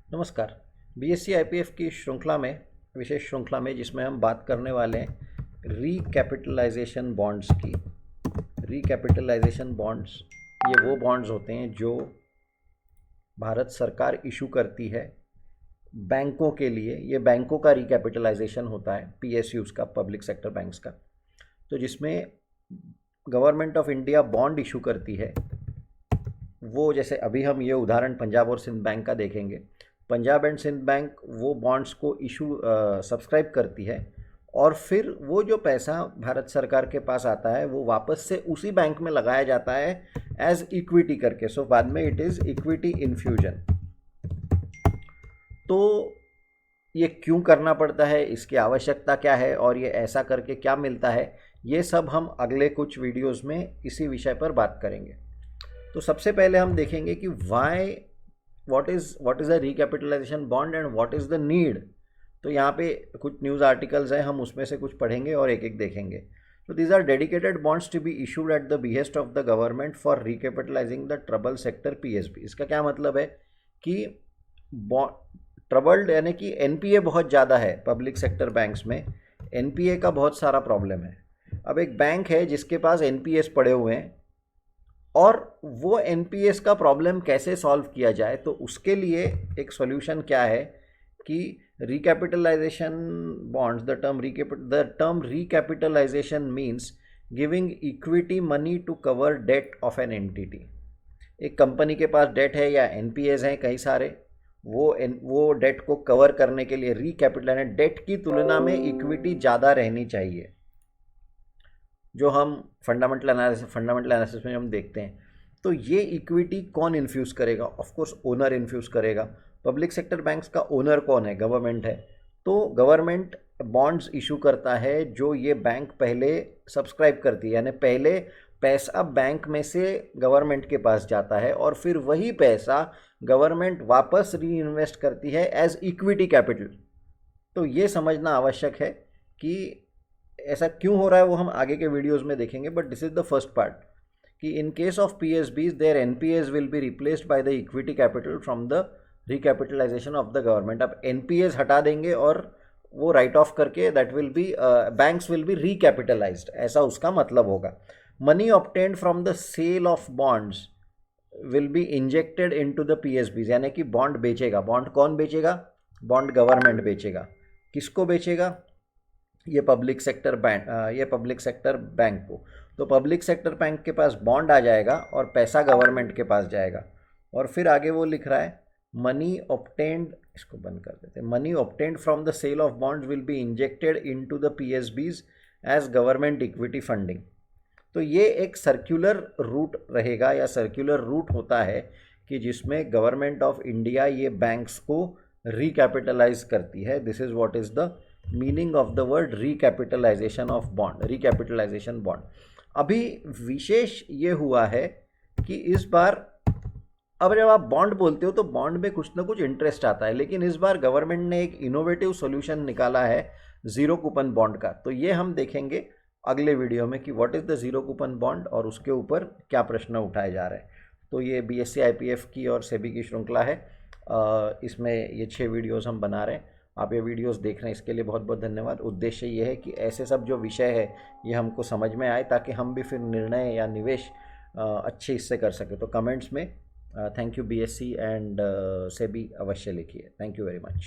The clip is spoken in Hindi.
नमस्कार। बीएससी आईपीएफ की श्रृंखला में, विशेष श्रृंखला में, जिसमें हम बात करने वाले हैं रिकैपिटलाइजेशन बॉन्ड्स की। रिकैपिटलाइजेशन बॉन्ड्स ये वो बॉन्ड्स होते हैं जो भारत सरकार इशू करती है बैंकों के लिए। ये बैंकों का रिकैपिटलाइजेशन होता है, पीएसयूज़ का, पब्लिक सेक्टर बैंक्स का। तो जिसमें government of India bond issue करती है। वो जैसे अभी हम ये उदाहरण पंजाब और सिंध बैंक का देखेंगे। पंजाब एंड सिंध बैंक वो बॉन्ड्स को इशू सब्सक्राइब करती है और फिर वो जो पैसा भारत सरकार के पास आता है वो वापस से उसी बैंक में लगाया जाता है एज इक्विटी करके। सो बाद में इट इज़ इक्विटी इन्फ्यूजन। तो ये क्यों करना पड़ता है, इसकी आवश्यकता क्या है और ये ऐसा करके क्या मिलता है, ये सब हम अगले कुछ वीडियोस में इसी विषय पर बात करेंगे। तो सबसे पहले हम देखेंगे कि what is a recapitalisation bond and what is the need. तो यहाँ पे कुछ न्यूज़ आर्टिकल्स हैं, हम उसमें से कुछ पढ़ेंगे और एक एक देखेंगे। तो these are dedicated bonds to be issued at the behest of the government for recapitalising the trouble sector PSB. इसका क्या मतलब है कि ट्रबल्ड यानी कि एनपीए बहुत ज़्यादा है पब्लिक सेक्टर बैंक्स में। एनपीए का बहुत सारा प्रॉब्लम है। अब एक बैंक है जिसके पास एनपीएस पड़े हुए हैं और वो एनपीएस का प्रॉब्लम कैसे सॉल्व किया जाए, तो उसके लिए एक सॉल्यूशन क्या है कि recapitalisation bonds, the term recapitalisation means giving equity money to cover debt of an entity. एक कंपनी के पास डेट है या एनपीएस हैं कई सारे, वो डेट को कवर करने के लिए रिकैपिटल, डेट की तुलना में इक्विटी ज़्यादा रहनी चाहिए। जो हम फंडामेंटल एनालिसिस में हम देखते हैं, तो ये इक्विटी कौन इन्फ्यूज़ करेगा? ऑफ कोर्स ओनर इन्फ्यूज़ करेगा। पब्लिक सेक्टर बैंक्स का ओनर कौन है? गवर्नमेंट है। तो गवर्नमेंट बॉन्ड्स इशू करता है जो ये बैंक पहले सब्सक्राइब करती है, यानी पहले पैसा बैंक में से गवर्नमेंट के पास जाता है और फिर वही पैसा गवर्नमेंट वापस री इन्वेस्ट करती है एज इक्विटी कैपिटल। तो ये समझना आवश्यक है कि ऐसा क्यों हो रहा है, वो हम आगे के वीडियोस में देखेंगे। But this is the first part कि in case of PSBs their NPS will be replaced by the equity capital from the recapitalisation of the government. अब एनपीएस हटा देंगे और वो राइट ऑफ करके that will be banks will be recapitalised, ऐसा उसका मतलब होगा। Money obtained from the sale of bonds will be injected into the PSBs, यानी कि बॉन्ड बेचेगा। बॉन्ड कौन बेचेगा? बॉन्ड गवर्नमेंट बेचेगा। किसको बेचेगा? ये पब्लिक सेक्टर बैंक को। तो पब्लिक सेक्टर बैंक के पास बॉन्ड आ जाएगा और पैसा गवर्नमेंट के पास जाएगा। और फिर आगे वो लिख रहा है मनी ऑब्टेन्ड, इसको बंद कर देते हैं, money obtained from the sale of bonds will be injected into the PSBs as government equity funding. तो ये एक सर्कुलर रूट रहेगा या सर्कुलर रूट होता है कि जिसमें गवर्नमेंट ऑफ इंडिया ये बैंक्स को रिकैपिटलाइज करती है। This is what is the meaning of the word recapitalisation of bond, recapitalisation bond. अभी विशेष ये हुआ है कि इस बार, अब जब आप बॉन्ड बोलते हो तो बॉन्ड में कुछ ना कुछ इंटरेस्ट आता है, लेकिन इस बार गवर्नमेंट ने एक इनोवेटिव सॉल्यूशन निकाला है ज़ीरो कूपन बॉन्ड का। तो ये हम देखेंगे अगले वीडियो में कि what is the zero coupon bond और उसके ऊपर क्या प्रश्न उठाए जा रहे हैं। तो ये बीएससी आईपीएफ की और सेबी की श्रृंखला है। इसमें ये 6 वीडियोज़ हम बना रहे हैं। आप ये वीडियोस देख रहे हैं, इसके लिए बहुत बहुत धन्यवाद। उद्देश्य ये है कि ऐसे सब जो विषय है ये हमको समझ में आए ताकि हम भी फिर निर्णय या निवेश अच्छे इससे कर सकें। तो कमेंट्स में thank you BSc and SEBI अवश्य लिखिए। Thank you very much.